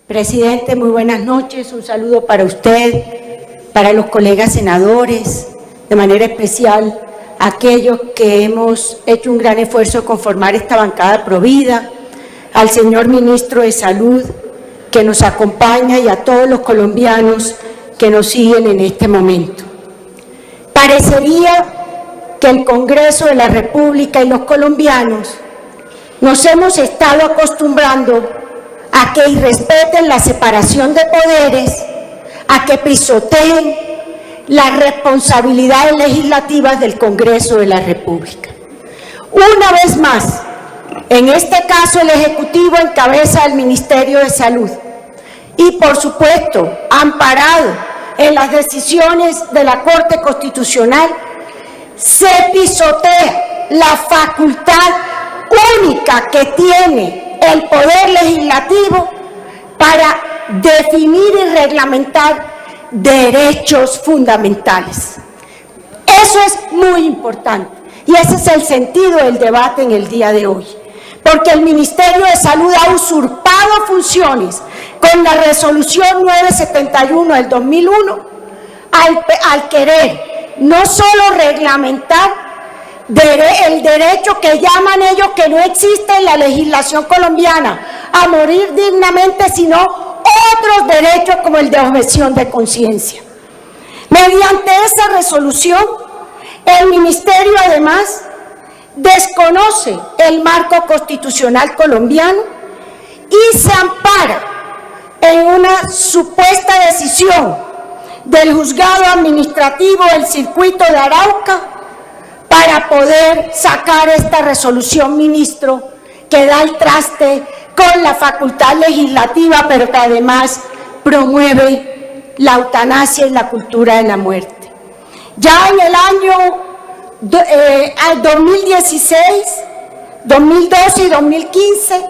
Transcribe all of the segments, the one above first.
Presidente, muy buenas noches. Un saludo para usted, para los colegas senadores, de manera especial a aquellos que hemos hecho un gran esfuerzo de conformar esta bancada Provida, al señor Ministro de Salud que nos acompaña y a todos los colombianos que nos siguen en este momento. Parecería que el Congreso de la República y los colombianos nos hemos estado acostumbrando a que irrespeten la separación de poderes, a que pisoteen las responsabilidades legislativas del Congreso de la República. Una vez más, en este caso el Ejecutivo encabeza el Ministerio de Salud y, por supuesto, amparado en las decisiones de la Corte Constitucional, se pisotea la facultad única que tiene el Poder Legislativo para definir y reglamentar derechos fundamentales. Eso es muy importante y ese es el sentido del debate en el día de hoy, porque el Ministerio de Salud ha usurpado funciones con la resolución 971 del 2001 al querer no solo reglamentar el derecho que llaman ellos que no existe en la legislación colombiana a morir dignamente, sino otros derechos como el de objeción de conciencia. Mediante esa resolución, el Ministerio además desconoce el marco constitucional colombiano y se ampara en una supuesta decisión del Juzgado Administrativo del Circuito de Arauca para poder sacar esta resolución, ministro, que da el traste con la facultad legislativa, pero que además promueve la eutanasia y la cultura de la muerte. Ya en el año 2016, 2012 y 2015,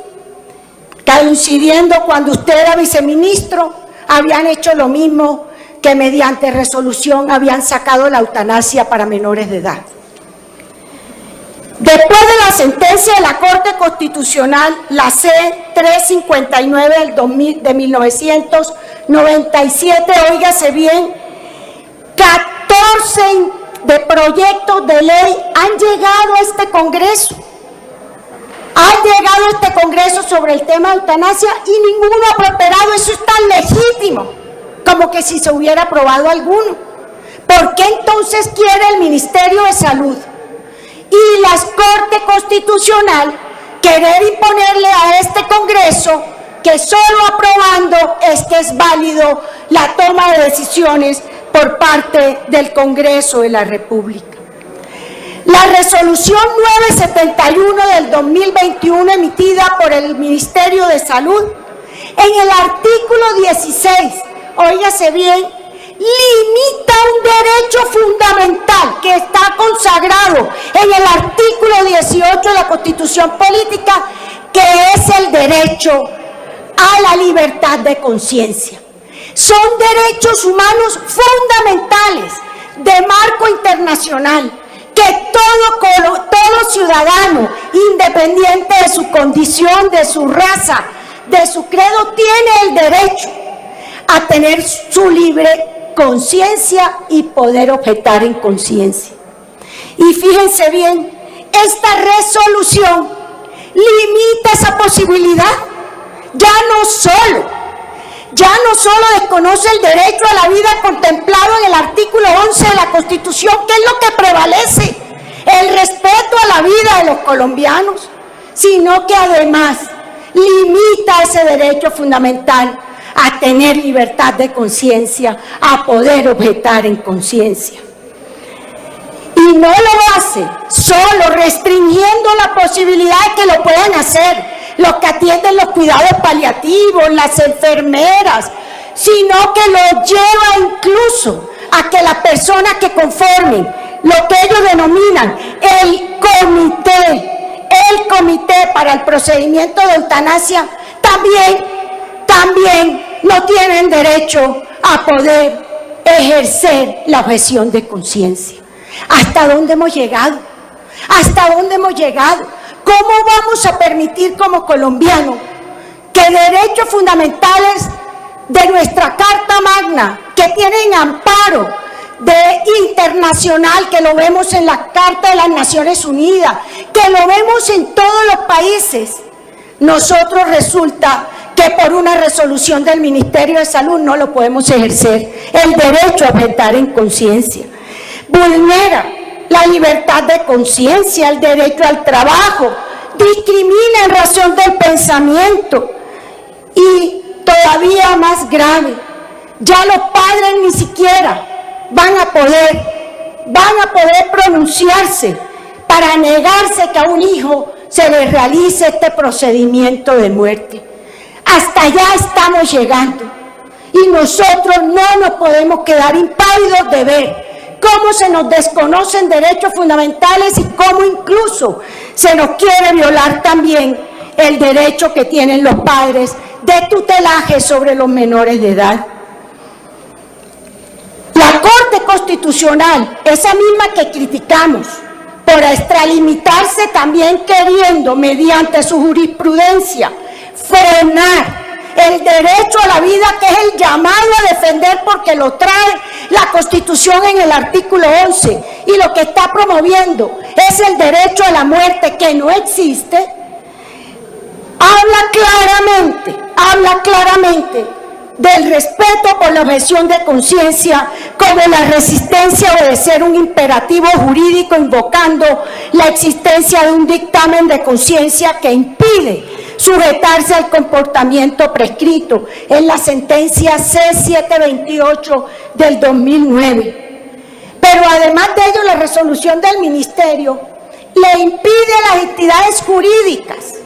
coincidiendo cuando usted era viceministro, habían hecho lo mismo, que mediante resolución habían sacado la eutanasia para menores de edad. Después de la sentencia de la Corte Constitucional, la C-359 de 1997, óigase bien, 14 de proyectos de ley han llegado a este Congreso. Han llegado a este Congreso sobre el tema de eutanasia y ninguno ha prosperado. Eso es tan legítimo como que si se hubiera aprobado alguno. ¿Por qué entonces quiere el Ministerio de Salud y la Corte Constitucional querer imponerle a este Congreso que solo aprobando es que es válido la toma de decisiones por parte del Congreso de la República? La resolución 971 del 2021 emitida por el Ministerio de Salud, en el artículo 16, óigase bien, limita un derecho fundamental que está consagrado en el artículo 18 de la Constitución Política, que es el derecho a la libertad de conciencia. Son derechos humanos fundamentales de marco internacional que todo ciudadano, independiente de su condición, de su raza, de su credo, tiene el derecho a tener su libre conciencia y poder objetar en conciencia. Y fíjense bien, esta resolución limita esa posibilidad. Ya no solo desconoce el derecho a la vida contemplado en el artículo 11 de la Constitución, que es lo que prevalece, el respeto a la vida de los colombianos, sino que además limita ese derecho fundamental a tener libertad de conciencia, a poder objetar en conciencia. Y no lo hace solo restringiendo la posibilidad de que lo puedan hacer los que atienden los cuidados paliativos, las enfermeras, sino que lo lleva incluso a que las personas que conformen lo que ellos denominan el comité para el procedimiento de eutanasia, también no tienen derecho a poder ejercer la objeción de conciencia. ¿Hasta dónde hemos llegado? ¿Hasta dónde hemos llegado? ¿Cómo vamos a permitir como colombianos que derechos fundamentales de nuestra Carta Magna, que tienen amparo internacional, que lo vemos en la Carta de las Naciones Unidas, que lo vemos en todos los países, nosotros resulta que por una resolución del Ministerio de Salud no lo podemos ejercer, el derecho a objetar en conciencia. Vulnera la libertad de conciencia, el derecho al trabajo, discrimina en razón del pensamiento y todavía más grave, ya los padres ni siquiera van a poder pronunciarse para negarse que a un hijo se le realice este procedimiento de muerte. Hasta allá estamos llegando y nosotros no nos podemos quedar impávidos de ver cómo se nos desconocen derechos fundamentales y cómo incluso se nos quiere violar también el derecho que tienen los padres de tutelaje sobre los menores de edad. La Corte Constitucional, esa misma que criticamos, por extralimitarse también queriendo, mediante su jurisprudencia, frenar el derecho a la vida, que es el llamado a defender porque lo trae la Constitución en el artículo 11, y lo que está promoviendo es el derecho a la muerte, que no existe, habla claramente del respeto por la objeción de conciencia como la resistencia a obedecer un imperativo jurídico invocando la existencia de un dictamen de conciencia que impide sujetarse al comportamiento prescrito en la sentencia C-728 del 2009. Pero además de ello, la resolución del Ministerio le impide a las entidades jurídicas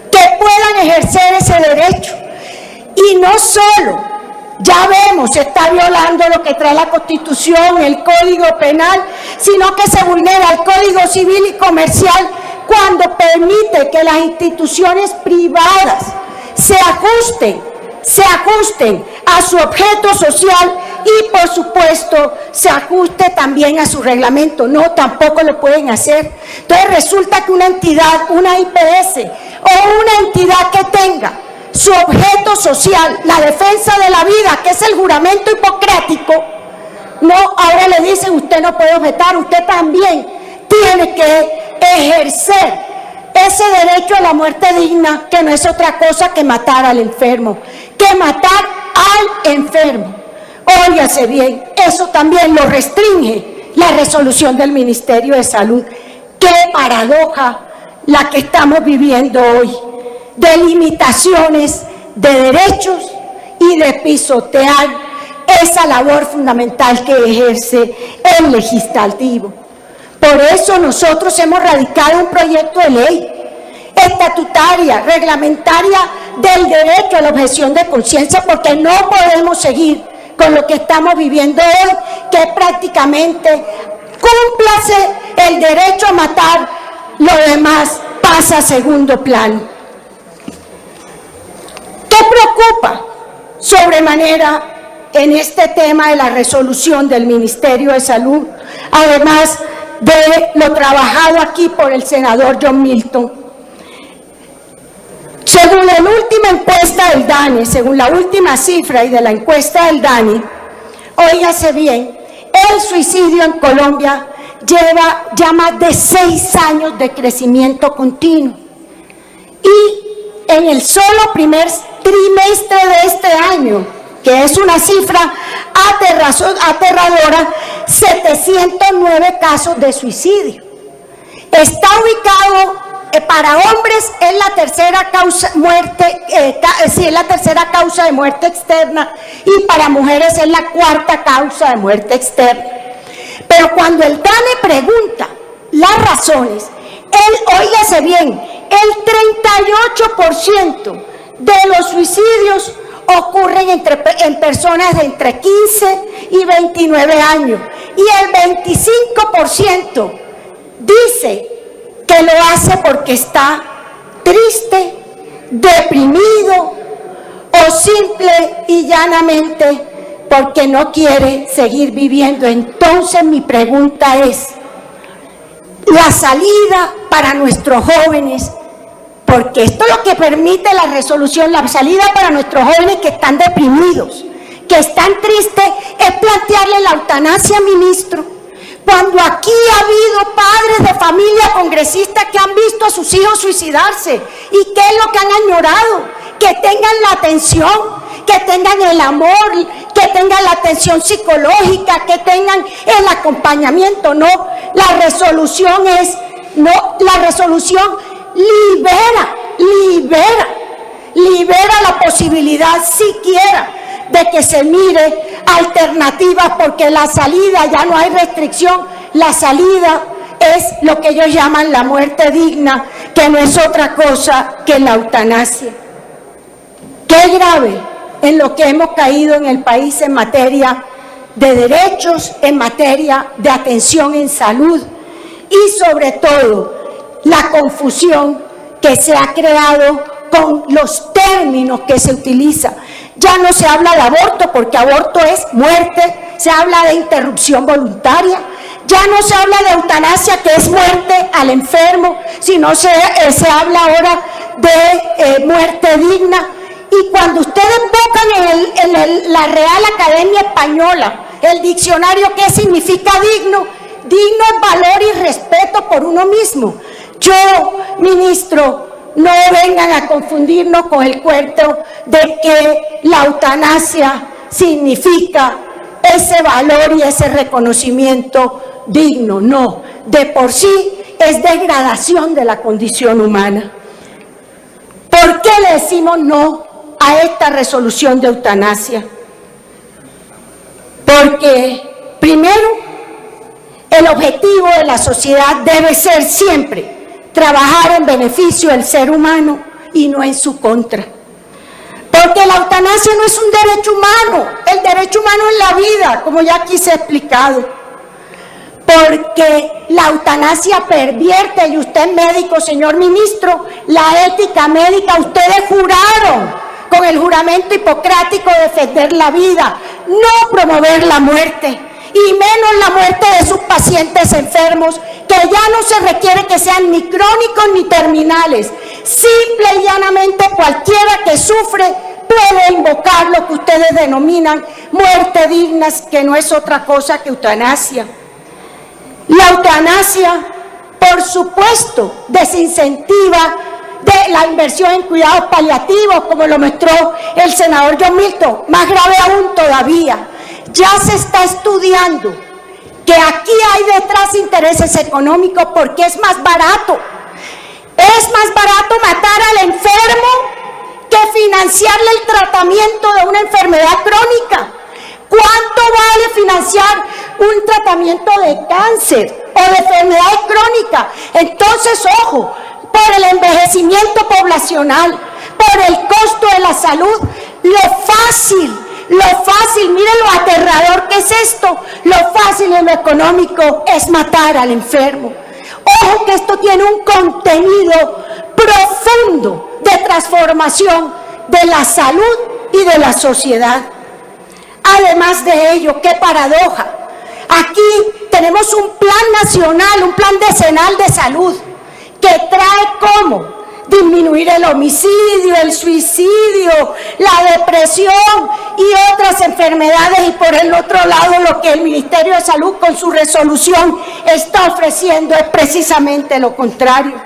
que puedan ejercer ese derecho. Y no solo, ya vemos, se está violando lo que trae la Constitución, el Código Penal, sino que se vulnera el Código Civil y Comercial cuando permite que las instituciones privadas se ajusten a su objeto social y, por supuesto, se ajuste también a su reglamento. No, tampoco lo pueden hacer. Entonces resulta que una entidad, una IPS o una entidad que tenga su objeto social, la defensa de la vida, que es el juramento hipocrático, no, ahora le dicen, usted no puede objetar, usted también tiene que ejercer ese derecho a la muerte digna, que no es otra cosa que matar al enfermo, Óigase bien, eso también lo restringe la resolución del Ministerio de Salud. Qué paradoja la que estamos viviendo hoy, de limitaciones de derechos y de pisotear esa labor fundamental que ejerce el legislativo. Por eso nosotros hemos radicado un proyecto de ley estatutaria, reglamentaria del derecho a la objeción de conciencia, porque no podemos seguir con lo que estamos viviendo hoy, que prácticamente cúmplase el derecho a matar, lo demás pasa a segundo plano. ¿Qué preocupa sobremanera en este tema de la resolución del Ministerio de Salud, además de lo trabajado aquí por el senador John Milton? Según la última encuesta del DANE, según la última cifra y de la encuesta del DANE, óigase bien, el suicidio en Colombia lleva ya más de 6 años de crecimiento continuo. Y en el solo primer trimestre de este año, que es una cifra aterradora, 709 casos de suicidio. Está ubicado para hombres es la tercera causa de muerte externa, y para mujeres es la 4ª causa de muerte externa. Pero cuando el DANE pregunta las razones, óigase bien, el 38% de los suicidios ocurren en personas de entre 15 y 29 años, y el 25% dice que lo hace porque está triste, deprimido o simple y llanamente porque no quiere seguir viviendo. Entonces mi pregunta es, la salida para nuestros jóvenes, porque esto es lo que permite la resolución, la salida para nuestros jóvenes que están deprimidos, que están tristes, es plantearle la eutanasia, ministro. Cuando aquí ha habido padres de familia congresistas que han visto a sus hijos suicidarse, ¿y qué es lo que han añorado? Que tengan la atención, que tengan el amor, que tengan la atención psicológica, que tengan el acompañamiento. No, la resolución es, no, la resolución libera la posibilidad siquiera de que se mire alternativas, porque la salida, ya no hay restricción, la salida es lo que ellos llaman la muerte digna, que no es otra cosa que la eutanasia. Qué grave en lo que hemos caído en el país en materia de derechos, en materia de atención en salud y sobre todo la confusión que se ha creado con los términos que se utilizan. Ya no se habla de aborto, porque aborto es muerte, se habla de interrupción voluntaria, ya no se habla de eutanasia, que es muerte al enfermo, sino se habla ahora de muerte digna. Y cuando ustedes buscan en la Real Academia Española, el diccionario, ¿qué significa digno? Digno es valor y respeto por uno mismo. Yo, ministro, no vengan a confundirnos con el cuento de que la eutanasia significa ese valor y ese reconocimiento digno. No, de por sí es degradación de la condición humana. ¿Por qué le decimos no a esta resolución de eutanasia? Porque, primero, el objetivo de la sociedad debe ser siempre trabajar en beneficio del ser humano y no en su contra. Porque la eutanasia no es un derecho humano, el derecho humano es la vida, como ya aquí se ha explicado. Porque la eutanasia pervierte, y usted es médico, señor ministro, la ética médica. Ustedes juraron con el juramento hipocrático de defender la vida, no promover la muerte, y menos la muerte de sus pacientes enfermos, que ya no se requiere que sean ni crónicos ni terminales. Simple y llanamente cualquiera que sufre puede invocar lo que ustedes denominan muerte digna, que no es otra cosa que eutanasia. La eutanasia, por supuesto, desincentiva de la inversión en cuidados paliativos, como lo mostró el senador John Milton. Más grave aún todavía, ya se está estudiando que aquí hay detrás intereses económicos, porque es más barato. Es más barato matar al enfermo que financiarle el tratamiento de una enfermedad crónica. ¿Cuánto vale financiar un tratamiento de cáncer o de enfermedades crónicas? Entonces, ojo, por el envejecimiento poblacional, por el costo de la salud, lo fácil, miren lo aterrador que es esto, lo fácil en lo económico es matar al enfermo. Ojo que esto tiene un contenido profundo de transformación de la salud y de la sociedad. Además de ello, qué paradoja, aquí tenemos un plan nacional, un plan decenal de salud, que trae como disminuir el homicidio, el suicidio, la depresión y otras enfermedades, y por el otro lado lo que el Ministerio de Salud con su resolución está ofreciendo es precisamente lo contrario.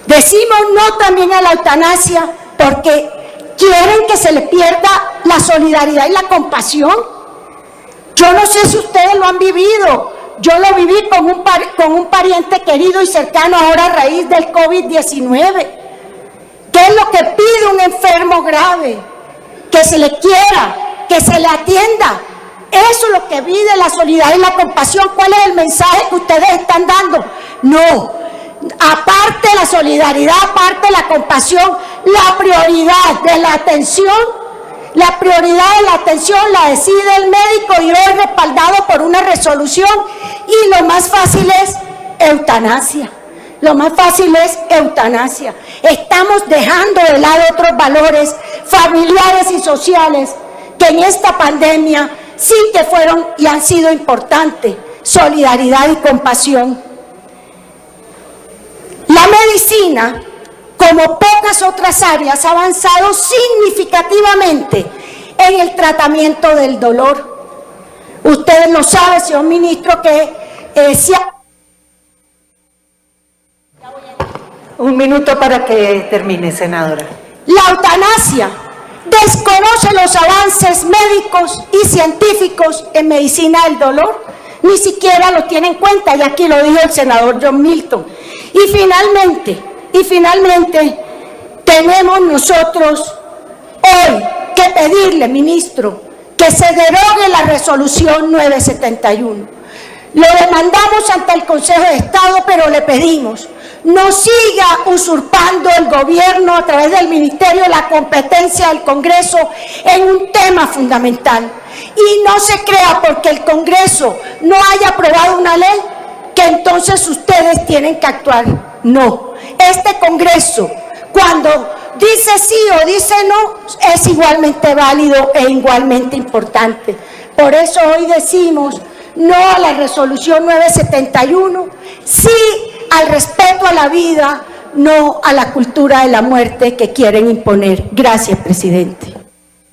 Decimos no también a la eutanasia porque quieren que se le pierda la solidaridad y la compasión. Yo no sé si ustedes lo han vivido. Yo lo viví con un pariente querido y cercano ahora a raíz del COVID-19. ¿Qué es lo que pide un enfermo grave? Que se le quiera, que se le atienda. Eso es lo que pide la solidaridad y la compasión. ¿Cuál es el mensaje que ustedes están dando? No, aparte de la solidaridad, aparte de la compasión, la prioridad de la atención, la prioridad de la atención la decide el médico y hoy respaldado por una resolución, y lo más fácil es eutanasia. Lo más fácil es eutanasia. Estamos dejando de lado otros valores familiares y sociales que en esta pandemia sí que fueron y han sido importantes: solidaridad y compasión. La medicina como pocas otras áreas, ha avanzado significativamente en el tratamiento del dolor. Ustedes lo saben, señor ministro, que Un minuto para que termine, senadora. la eutanasia desconoce los avances médicos y científicos en medicina del dolor, ni siquiera lo tiene en cuenta, y aquí lo dijo el senador John Milton. Y finalmente, tenemos nosotros hoy que pedirle, ministro, que se derogue la resolución 971. Lo demandamos ante el Consejo de Estado, pero le pedimos, no siga usurpando el gobierno a través del ministerio la competencia del Congreso en un tema fundamental. Y no se crea porque el Congreso no haya aprobado una ley que entonces ustedes tienen que actuar. No, este Congreso, cuando dice sí o dice no, es igualmente válido e igualmente importante. Por eso hoy decimos no a la resolución 971, sí al respeto a la vida, no a la cultura de la muerte que quieren imponer. Gracias, presidente.